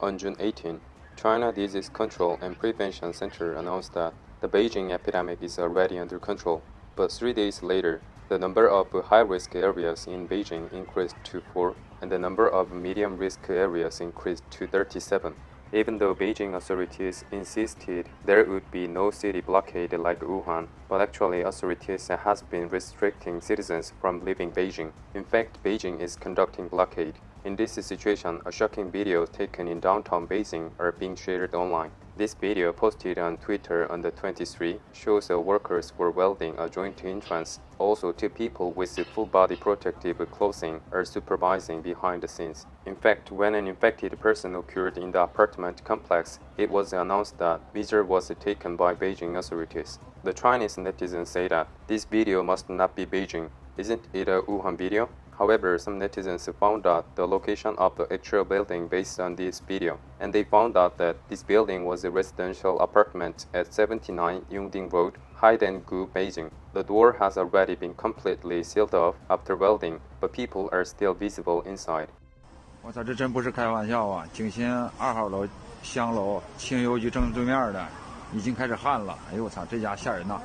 On June 18, China Disease Control and Prevention Center announced that the Beijing epidemic is already under control, but 3 days later, the number of high-risk areas in Beijing increased to 4, and the number of medium-risk areas increased to 37. Even though Beijing authorities insisted there would be no city blockade like Wuhan, but actually authorities have been restricting citizens from leaving Beijing. In fact, Beijing is conducting blockade. In this situation, a shocking video taken in downtown Beijing are being shared online. This video, posted on Twitter on the 23rd, shows the workers for welding a joint entrance. Also, 2 people with full-body protective clothing are supervising behind the scenes. In fact, when an infected person occurred in the apartment complex, it was announced that measure was taken by Beijing authorities. The Chinese netizens say that this video must not be Beijing. Isn't it a Wuhan video? However, some netizens found out the location of the actual building based on this video, and they found out that this building was a residential apartment at 79 Yongding Road, Haidian-gu, Beijing. The door has already been completely sealed off after welding, but people are still visible inside. 我操，这真不是开玩笑啊！景新2号楼香楼清邮局正对面的，已经开始焊了。哎呦我操，这家吓人呐！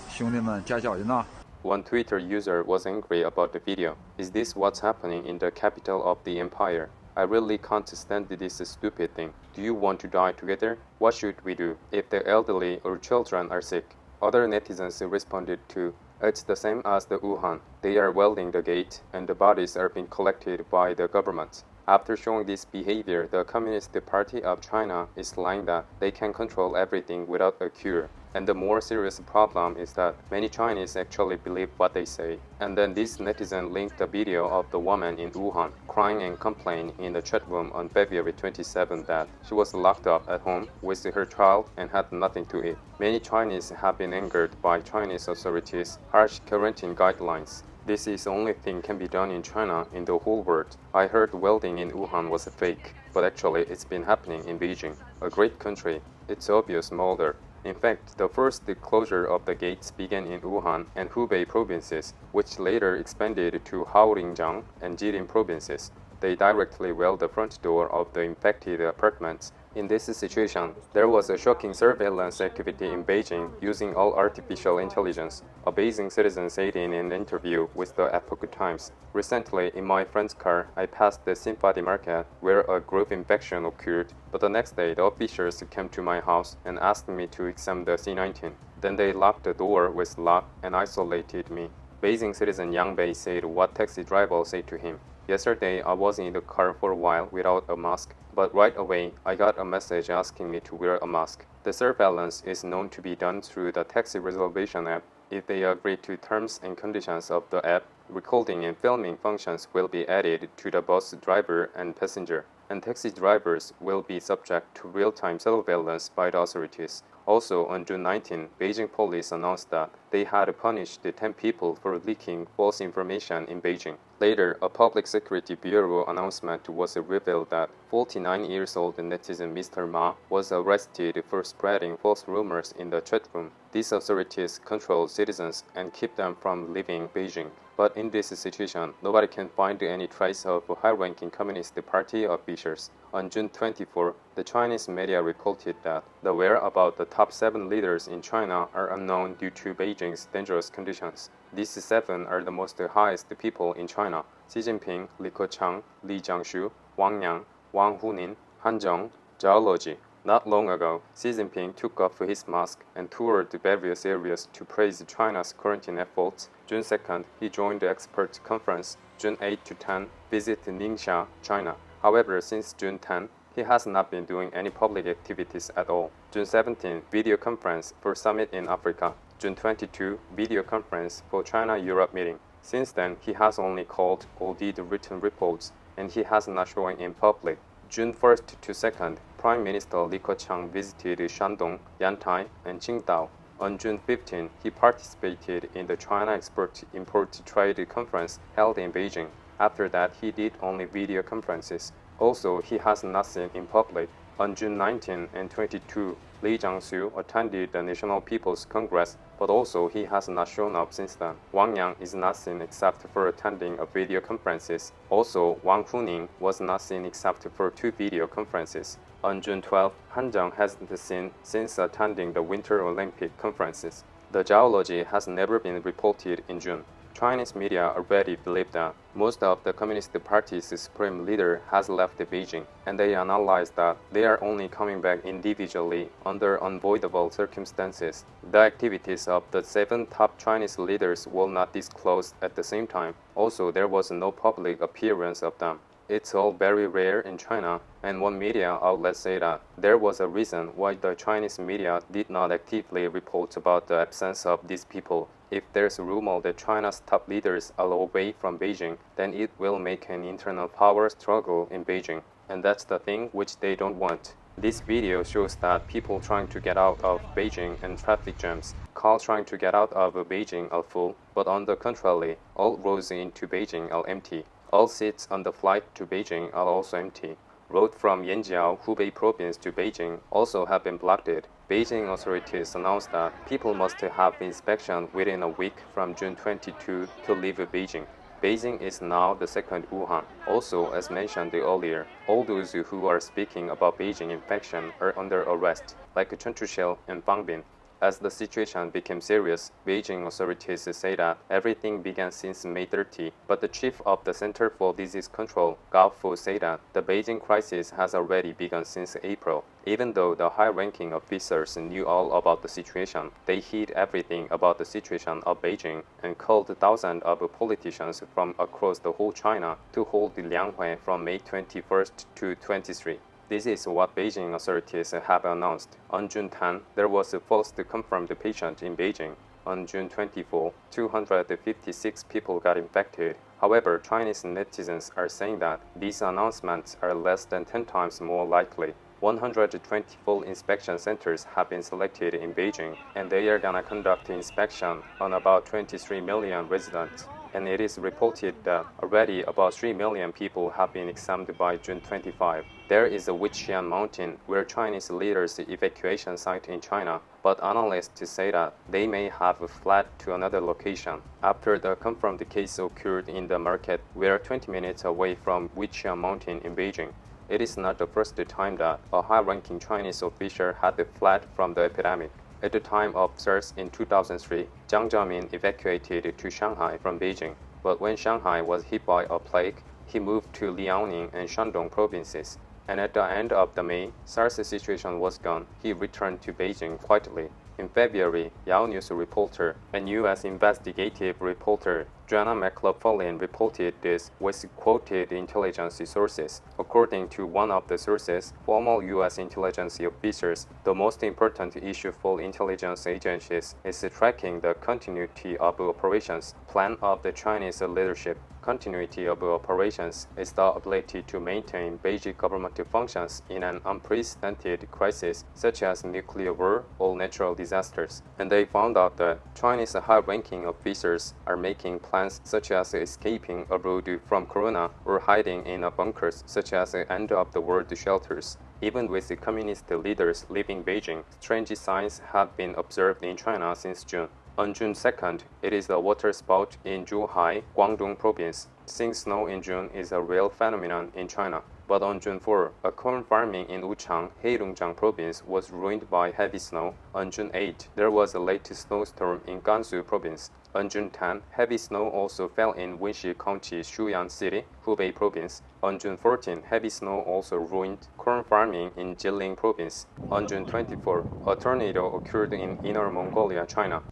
兄弟们加小心呐！ One Twitter user was angry about the video. Is this what's happening in the capital of the empire? I really can't stand this stupid thing. Do you want to die together? What should we do if the elderly or children are sick? Other netizens responded to, it's the same as the Wuhan. They are welding the gate and the bodies are being collected by the government. After showing this behavior, the Communist Party of China is lying that they can control everything without a cure. And the more serious problem is that many Chinese actually believe what they say. And then this netizen linked a video of the woman in Wuhan crying and complaining in the chat room on February 27 that she was locked up at home with her child and had nothing to eat. Many Chinese have been angered by Chinese authorities' harsh quarantine guidelines. This is the only thing can be done in China in the whole world. I heard welding in Wuhan was a fake, but actually it's been happening in Beijing, a great country. It's obvious murder. In fact, the first closure of the gates began in Wuhan and Hubei provinces, which later expanded to Haolinjiang and Jilin provinces. They directly weld the front door of the infected apartments. In this situation, there was a shocking surveillance activity in Beijing using all artificial intelligence, a Beijing citizen said in an interview with the Epoch Times. Recently, in my friend's car, I passed the Sympathy Market where a group infection occurred, but the next day the officers came to my house and asked me to examine the C-19. Then they locked the door with lock and isolated me. Beijing citizen Yang Bei said what taxi driver said to him. Yesterday, I was in the car for a while without a mask, but right away, I got a message asking me to wear a mask. The surveillance is known to be done through the taxi reservation app. If they agree to terms and conditions of the app, recording and filming functions will be added to the bus driver and passenger, and taxi drivers will be subject to real-time surveillance by the authorities. Also, on June 19, Beijing police announced that they had punished the 10 people for leaking false information in Beijing. Later, a Public Security Bureau announcement was revealed that 49-year-old netizen Mr. Ma was arrested for spreading false rumors in the chat room. These authorities control citizens and keep them from leaving Beijing. But in this situation, nobody can find any trace of high-ranking Communist Party officials. On June 24, the Chinese media reported that the whereabouts of the top 7 leaders in China are unknown due to Beijing's dangerous conditions. These 7 are the most highest people in China: Xi Jinping, Li Keqiang, Li Jiangshu, Wang Yang, Wang Hunin, Han Zheng, Zhao Leji. Not long ago, Xi Jinping took off his mask and toured various areas to praise China's quarantine efforts. June 2nd, he joined the expert conference. June 8 to 10, visit Ningxia, China. However, since June 10, he has not been doing any public activities at all. June 17, video conference for summit in Africa. June 22, video conference for China-Europe meeting. Since then, he has only called or did written reports, and he has not shown in public. June 1st to 2nd, Prime Minister Li Keqiang visited Shandong, Yantai, and Qingdao. On June 15, he participated in the China Export-Import Trade Conference held in Beijing. After that, he did only video conferences. Also, he has not seen in public. On June 19 and 22, Li Jiangshu attended the National People's Congress, but also he has not shown up since then. Wang Yang is not seen except for attending a video conferences. Also, Wang Huning was not seen except for 2 video conferences. On June 12, Han Zheng hasn't seen since attending the Winter Olympic conferences. The geology has never been reported in June. Chinese media already believe that most of the Communist Party's supreme leader has left Beijing, and they analyze that they are only coming back individually under unavoidable circumstances. The activities of the 7 top Chinese leaders were not disclosed at the same time. Also, there was no public appearance of them. It's all very rare in China, and one media outlet said that there was a reason why the Chinese media did not actively report about the absence of these people. If there's a rumor that China's top leaders are away from Beijing, then it will make an internal power struggle in Beijing, and that's the thing which they don't want. This video shows that people trying to get out of Beijing and traffic jams. Cars trying to get out of Beijing are full, but on the contrary, all roads into Beijing are empty. All seats on the flight to Beijing are also empty. Road from Yanjiao, Hubei province to Beijing also have been blocked. Beijing authorities announced that people must have inspection within a week from June 22 to leave Beijing. Beijing is now the second Wuhan. Also, as mentioned earlier, all those who are speaking about Beijing infection are under arrest, like Chen Chushil and Fang Bin. As the situation became serious, Beijing authorities say that everything began since May 30, but the chief of the Center for Disease Control, Gao Fu, said that the Beijing crisis has already begun since April. Even though the high-ranking officers knew all about the situation, they hid everything about the situation of Beijing and called thousands of politicians from across the whole China to hold the Lianghui from May 21st to 23. This is what Beijing authorities have announced. On June 10, there was a first confirmed patient in Beijing. On June 24, 256 people got infected. However, Chinese netizens are saying that these announcements are less than 10 times more likely. 124 inspection centers have been selected in Beijing, and they are gonna conduct inspection on about 23 million residents. And it is reported that already about 3 million people have been examined by June 25. There is a Wuxian mountain where Chinese leaders' evacuation site in China, but analysts say that they may have fled to another location. After the confirmed case occurred in the market, we are 20 minutes away from Wuxian mountain in Beijing. It is not the first time that a high-ranking Chinese official had fled from the epidemic. At the time of SARS in 2003, Jiang Zemin evacuated to Shanghai from Beijing, but when Shanghai was hit by a plague, he moved to Liaoning and Shandong provinces. And at the end of the May, SARS situation was gone. He returned to Beijing quietly. In February, Yahoo News reporter and U.S. investigative reporter Joanna McLaughlin reported this with quoted intelligence sources. According to one of the sources, former U.S. intelligence officers, the most important issue for intelligence agencies is tracking the continuity of operations plan of the Chinese leadership. Continuity of operations is the ability to maintain basic government functions in an unprecedented crisis such as nuclear war or natural disasters. And they found out that Chinese high-ranking officers are making plans such as escaping abroad from corona or hiding in bunkers such as end-of-the-world shelters. Even with the communist leaders leaving Beijing, strange signs have been observed in China since June. On June 2nd, it is a water spout in Zhuhai, Guangdong province. Seeing snow in June is a real phenomenon in China. But on June 4, a corn farming in Wuchang, Heilongjiang province was ruined by heavy snow. On June 8, there was a late snowstorm in Gansu province. On June 10, heavy snow also fell in Wenxi County, Shuyang City, Hubei province. On June 14, heavy snow also ruined corn farming in Jilin province. On June 24, a tornado occurred in Inner Mongolia, China.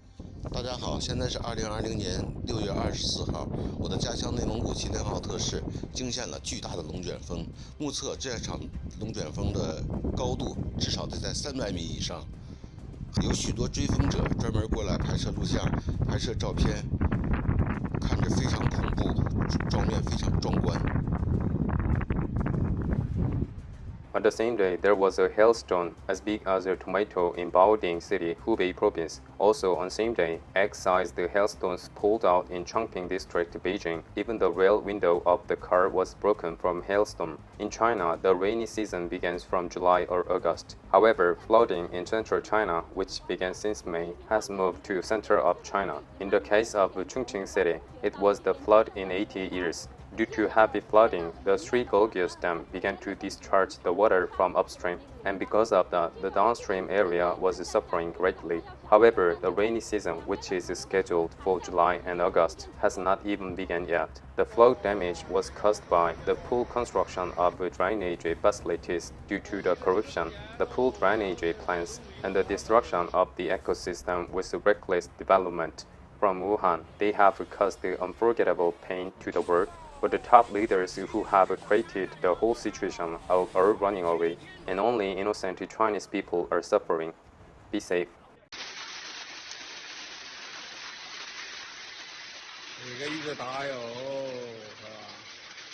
大家好，现在是2020年6月24号，我的家乡内蒙古齐齐哈尔特市惊现了巨大的龙卷风，目测这场龙卷风的高度至少得在300米以上，有许多追风者专门过来拍摄录像、拍摄照片，看着非常恐怖，场面非常壮观。On the same day, there was a hailstone as big as a tomato in Welding City, Hubei province. Also on same day, egg-sized hailstones pulled out in Chongqing district, Beijing. Even the rear window of the car was broken from hailstorm. In China, the rainy season begins from July or August. However, flooding in central China, which began since May, has moved to center of China. In the case of Chongqing City, it was the flood in 80 years. Due to heavy flooding, the Three Gorges Dam began to discharge the water from upstream, and because of that, the downstream area was suffering greatly. However, the rainy season, which is scheduled for July and August, has not even begun yet. The flood damage was caused by the pool construction of drainage facilities due to the corruption, the pool drainage plants, and the destruction of the ecosystem with reckless development. From Wuhan, they have caused unforgettable pain to the world. But the top leaders who have created the whole situation are running away, and only innocent Chinese people are suffering. Be safe. 这个一个大哟。